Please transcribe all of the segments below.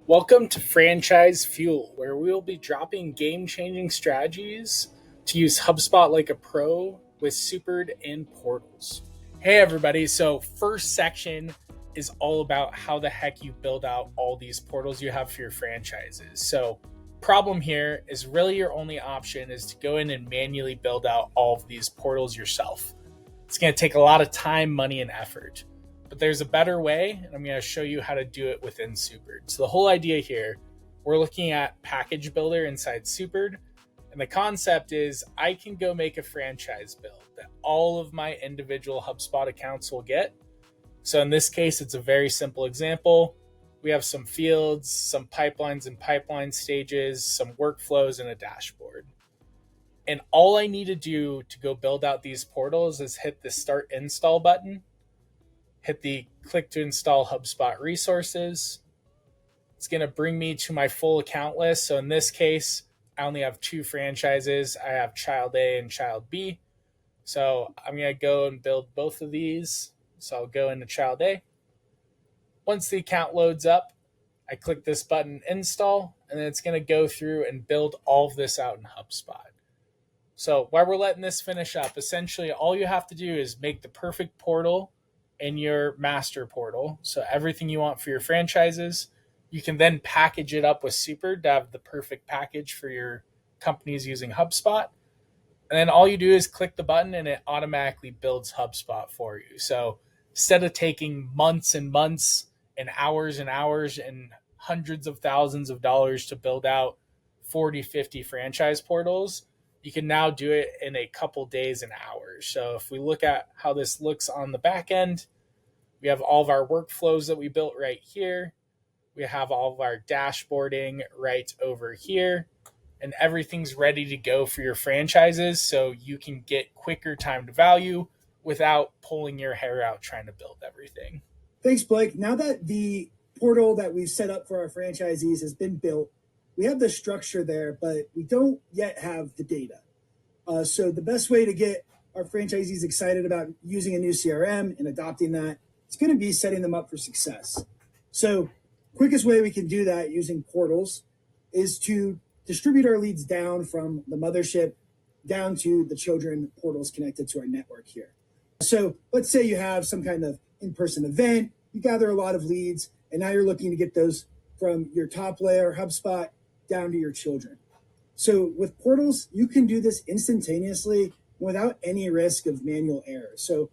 Welcome to Franchise Fuel, where we will be dropping game changing strategies to use HubSpot like a pro with Supered and portals. Hey, everybody. So, first section is all about how the heck you build out all these portals you have for your franchises. So, problem here is really your only option is to go in and manually build out all of these portals yourself. It's going to take a lot of time, money, and effort. But there's a better way, and I'm going to show you how to do it within Supered. So the whole idea here, we're looking at Package Builder inside Supered, and the concept is I can go make a franchise build that all of my individual HubSpot accounts will get. So in this case, it's a very simple example. We have some fields, some pipelines and pipeline stages, some workflows, and a dashboard. And all I need to do to go build out these portals is hit the Start Install button, hit the click to install HubSpot resources. It's going to bring me to my full account list. So in this case, I only have two franchises. I have Child A and Child B. So I'm going to go and build both of these. So I'll go into Child A. Once the account loads up, I click this button, install, and then it's going to go through and build all of this out in HubSpot. So while we're letting this finish up, essentially all you have to do is make the perfect portal in your master portal. So everything you want for your franchises, you can then package it up with Supered to have the perfect package for your companies using HubSpot. And then all you do is click the button and it automatically builds HubSpot for you. So instead of taking months and months and hours and hundreds of thousands of dollars to build out 40, 50 franchise portals, you can now do it in a couple days and hours. So if we look at how this looks on the back end, we have all of our workflows that we built right here. We have all of our dashboarding right over here, and everything's ready to go for your franchises so you can get quicker time to value without pulling your hair out trying to build everything. Thanks, Blake. Now that the portal that we've set up for our franchisees has been built, we have the structure there, but we don't yet have the data. So the best way to get our franchisees excited about using a new CRM and adopting that, it's going to be setting them up for success. So quickest way we can do that using portals is to distribute our leads down from the mothership down to the children portals connected to our network here. So let's say you have some kind of in-person event, you gather a lot of leads, and now you're looking to get those from your top layer HubSpot down to your children. So with portals, you can do this instantaneously without any risk of manual error. So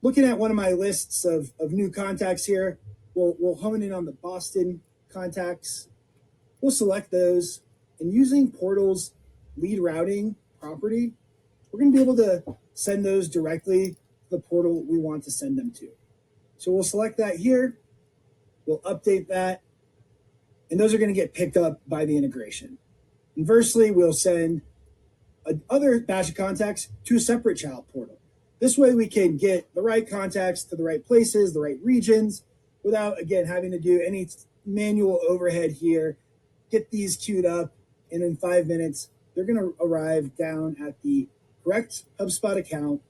looking at one of my lists of new contacts here, we'll hone in on the Boston contacts. We'll select those, and using portals lead routing property, we're going to be able to send those directly to the portal we want to send them to. So we'll select that here. We'll update that, and those are going to get picked up by the integration. Inversely, we'll send another batch of contacts to a separate child portal. This way we can get the right contacts to the right places, the right regions, without, again, having to do any manual overhead here. Get these queued up, and in 5 minutes, they're going to arrive down at the correct HubSpot account,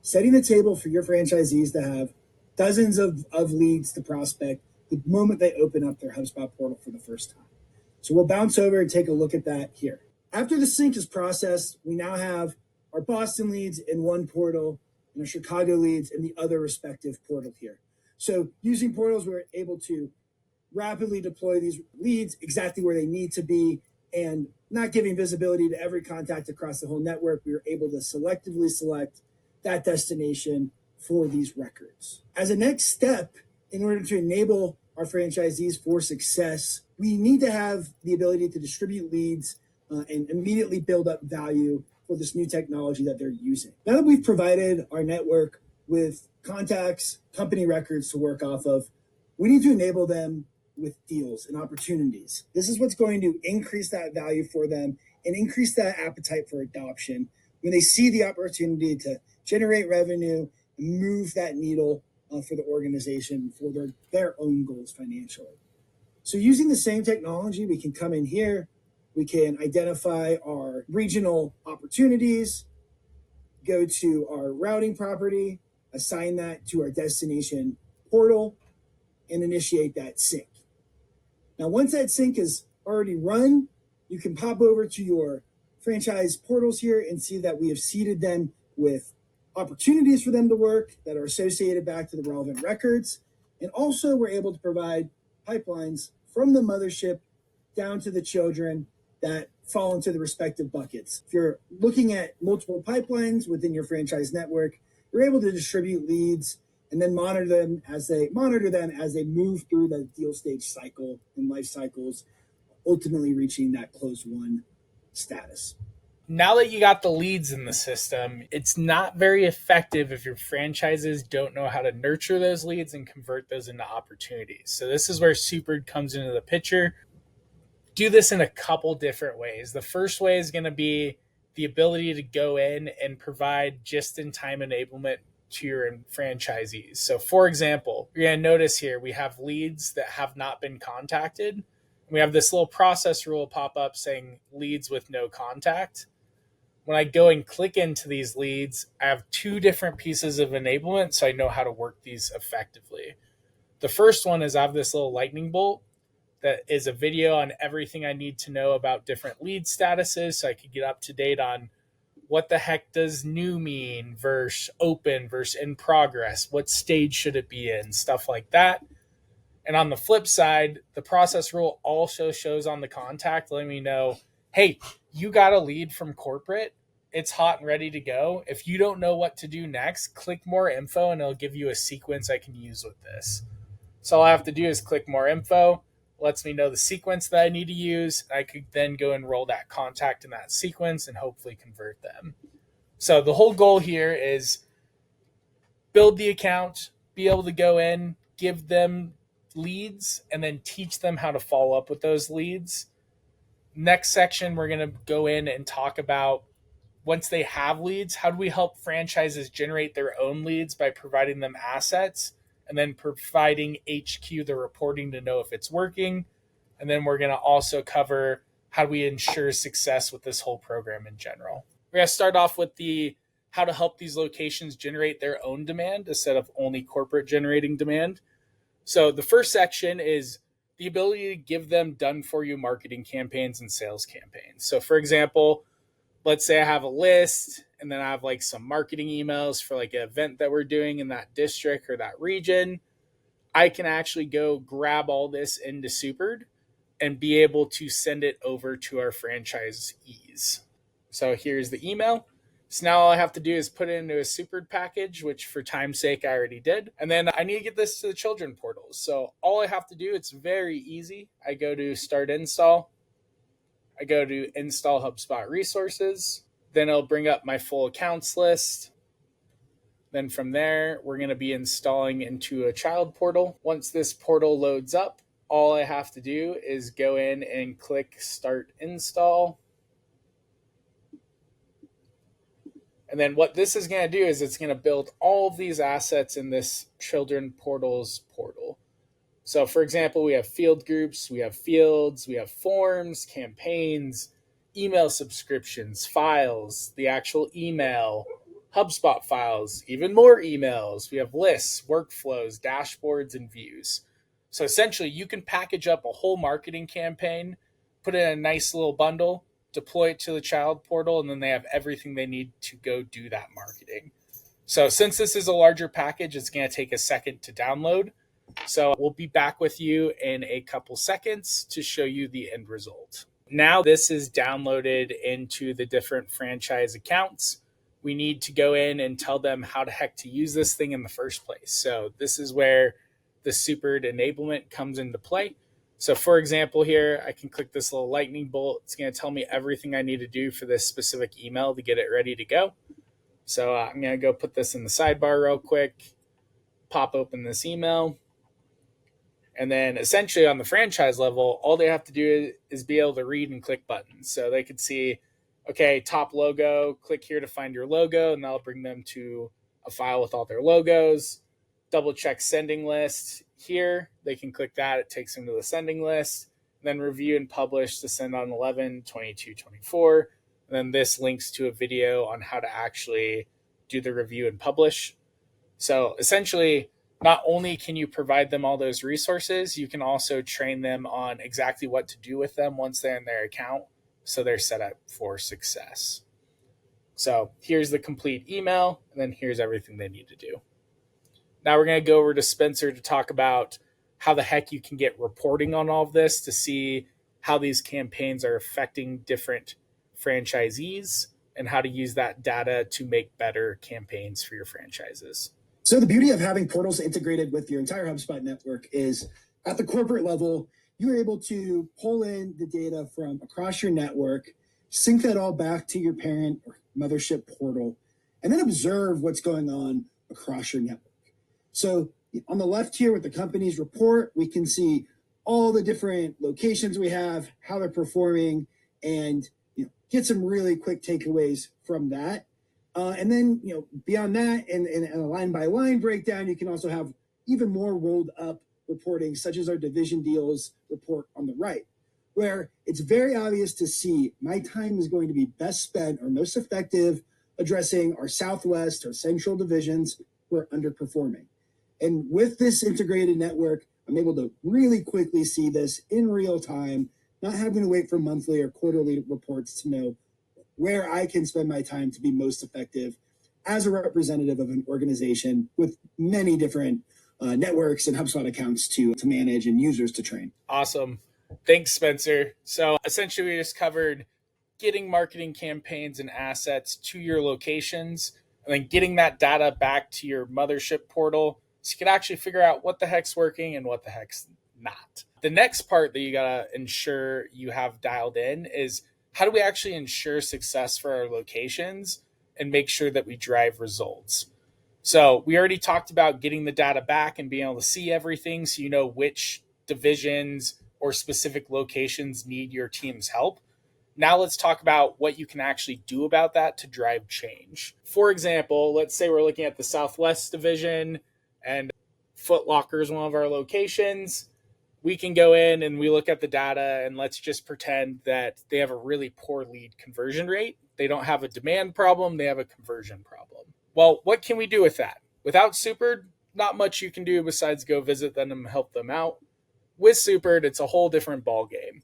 setting the table for your franchisees to have dozens of leads to prospect the moment they open up their HubSpot portal for the first time. So we'll bounce over and take a look at that here. After the sync is processed, we now have our Boston leads in one portal and our Chicago leads in the other respective portal here. So using portals, we're able to rapidly deploy these leads exactly where they need to be, and not giving visibility to every contact across the whole network. We were able to selectively select that destination for these records. As a next step, in order to enable our franchisees for success, we need to have the ability to distribute leads and immediately build up value for this new technology that they're using. Now that we've provided our network with contacts, company records to work off of, we need to enable them with deals and opportunities. This is what's going to increase that value for them and increase that appetite for adoption when they see the opportunity to generate revenue and move that needle for the organization for their own goals financially. So using the same technology, we can come in here, we can identify our regional opportunities, go to our routing property, assign that to our destination portal, and initiate that sync. Now, once that sync is already run, you can pop over to your franchise portals here and see that we have seeded them with opportunities for them to work that are associated back to the relevant records. And also, we're able to provide pipelines from the mothership down to the children that fall into the respective buckets. If you're looking at multiple pipelines within your franchise network, you're able to distribute leads and then monitor them as they move through the deal stage cycle and life cycles, ultimately reaching that close one status. Now that you got the leads in the system, it's not very effective if your franchises don't know how to nurture those leads and convert those into opportunities. So this is where Supered comes into the picture. Do this in a couple different ways. The first way is going to be the ability to go in and provide just-in-time enablement to your franchisees. So for example, you're going to notice here we have leads that have not been contacted. We have this little process rule pop up saying leads with no contact. When I go and click into these leads, I have two different pieces of enablement so I know how to work these effectively. The first one is I have this little lightning bolt that is a video on everything I need to know about different lead statuses so I can get up to date on what the heck does new mean versus open versus in progress, what stage should it be in, stuff like that. And on the flip side, the process rule also shows on the contact, letting me know, hey, you got a lead from corporate. It's hot and ready to go. If you don't know what to do next, click more info and it'll give you a sequence I can use with this. So all I have to do is click more info, lets me know the sequence that I need to use. I could then go and roll that contact in that sequence and hopefully convert them. So the whole goal here is build the account, be able to go in, give them leads, and then teach them how to follow up with those leads. Next section, we're going to go in and talk about once they have leads, how do we help franchises generate their own leads by providing them assets and then providing HQ the reporting to know if it's working. And then we're going to also cover how do we ensure success with this whole program in general. We're going to start off with the how to help these locations generate their own demand instead of only corporate generating demand. So the first section is the ability to give them done for you marketing campaigns and sales campaigns. So for example, let's say I have a list and then I have like some marketing emails for like an event that we're doing in that district or that region. I can actually go grab all this into Supered and be able to send it over to our franchisees. So here's the email. So now all I have to do is put it into a Supered package, which for time's sake, I already did. And then I need to get this to the children portals. So all I have to do, it's very easy. I go to start install. I go to install HubSpot resources. Then it'll bring up my full accounts list. Then from there, we're going to be installing into a child portal. Once this portal loads up, all I have to do is go in and click start install. And then what this is going to do is it's going to build all of these assets in this children portals portal. So for example, we have field groups, we have fields, we have forms, campaigns, email subscriptions, files, the actual email, HubSpot files, even more emails. We have lists, workflows, dashboards, and views. So essentially, you can package up a whole marketing campaign, put it in a nice little bundle, deploy it to the child portal, and then they have everything they need to go do that marketing. So since this is a larger package, it's going to take a second to download. So we'll be back with you in a couple seconds to show you the end result. Now this is downloaded into the different franchise accounts. We need to go in and tell them how the heck to use this thing in the first place. So this is where the Supered enablement comes into play. So for example here, I can click this little lightning bolt. It's going to tell me everything I need to do for this specific email to get it ready to go. So I'm going to go put this in the sidebar real quick, pop open this email. And then essentially on the franchise level, all they have to do is be able to read and click buttons. So they could see, okay, top logo, click here to find your logo, and that'll bring them to a file with all their logos. Double check sending list here. They can click that. It takes them to the sending list. And then review and publish to send on 11/22/24. And then this links to a video on how to actually do the review and publish. So essentially, Not only can you provide them all those resources, you can also train them on exactly what to do with them once they're in their account so they're set up for success. So here's the complete email, and then here's everything they need to do. Now we're going to go over to Spencer to talk about how the heck you can get reporting on all of this to see how these campaigns are affecting different franchisees and how to use that data to make better campaigns for your franchises. So the beauty of having portals integrated with your entire HubSpot network is at the corporate level, you're able to pull in the data from across your network, sync that all back to your parent or mothership portal, and then observe what's going on across your network. So on the left here with the company's report, we can see all the different locations we have, how they're performing, and get some really quick takeaways from that. And then, beyond that, and a line by line breakdown, you can also have even more rolled up reporting, such as our division deals report on the right, where it's very obvious to see my time is going to be best spent or most effective addressing our Southwest or Central divisions who are underperforming. And with this integrated network, I'm able to really quickly see this in real time, not having to wait for monthly or quarterly reports to know where I can spend my time to be most effective as a representative of an organization with many different networks and HubSpot accounts to manage and users to train. Awesome. Thanks, Spencer. So essentially, we just covered getting marketing campaigns and assets to your locations and then getting that data back to your mothership portal so you can actually figure out what the heck's working and what the heck's not. The next part that you got to ensure you have dialed in is how do we actually ensure success for our locations and make sure that we drive results? So we already talked about getting the data back and being able to see everything so you know which divisions or specific locations need your team's help. Now let's talk about what you can actually do about that to drive change. For example, let's say we're looking at the Southwest division and Foot Locker is one of our locations. We can go in and we look at the data and let's just pretend that they have a really poor lead conversion rate. They don't have a demand problem, they have a conversion problem. Well, what can we do with that? Without Supered, not much you can do besides go visit them and help them out. With Supered, it's a whole different ballgame.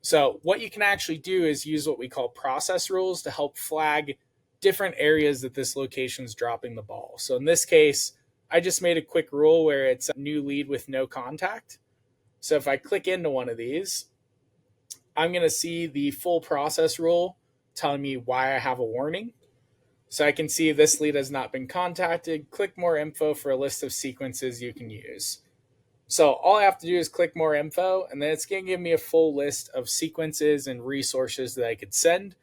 So what you can actually do is use what we call process rules to help flag different areas that this location is dropping the ball. So in this case, I just made a quick rule where it's a new lead with no contact. So if I click into one of these, I'm going to see the full process rule telling me why I have a warning. So I can see this lead has not been contacted. Click more info for a list of sequences you can use. So all I have to do is click more info, and then it's going to give me a full list of sequences and resources that I could send.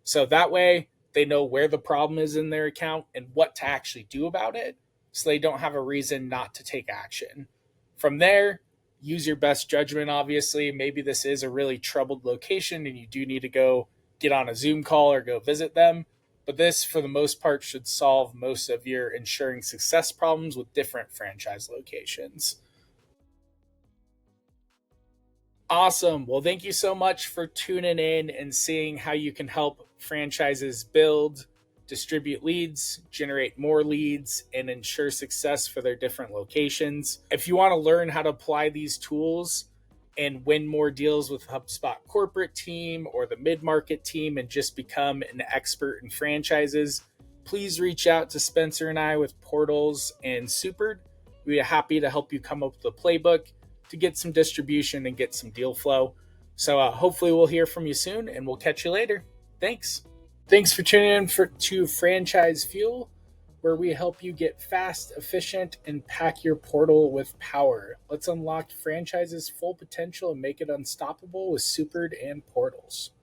So that way they know where the problem is in their account and what to actually do about it, so they don't have a reason not to take action. From there, use your best judgment, obviously. Maybe this is a really troubled location and you do need to go get on a Zoom call or go visit them. But this, for the most part, should solve most of your ensuring success problems with different franchise locations. Awesome. Well, thank you so much for tuning in and seeing how you can help franchises build, distribute leads, generate more leads, and ensure success for their different locations. If you want to learn how to apply these tools and win more deals with HubSpot corporate team or the mid-market team and just become an expert in franchises, please reach out to Spencer and I with Portals and Supered. We'd be happy to help you come up with a playbook to get some distribution and get some deal flow. So hopefully we'll hear from you soon and we'll catch you later. Thanks. Thanks for tuning in to Franchise Fuel, where we help you get fast, efficient, and pack your portal with power. Let's unlock franchise's full potential and make it unstoppable with Supered and Portals.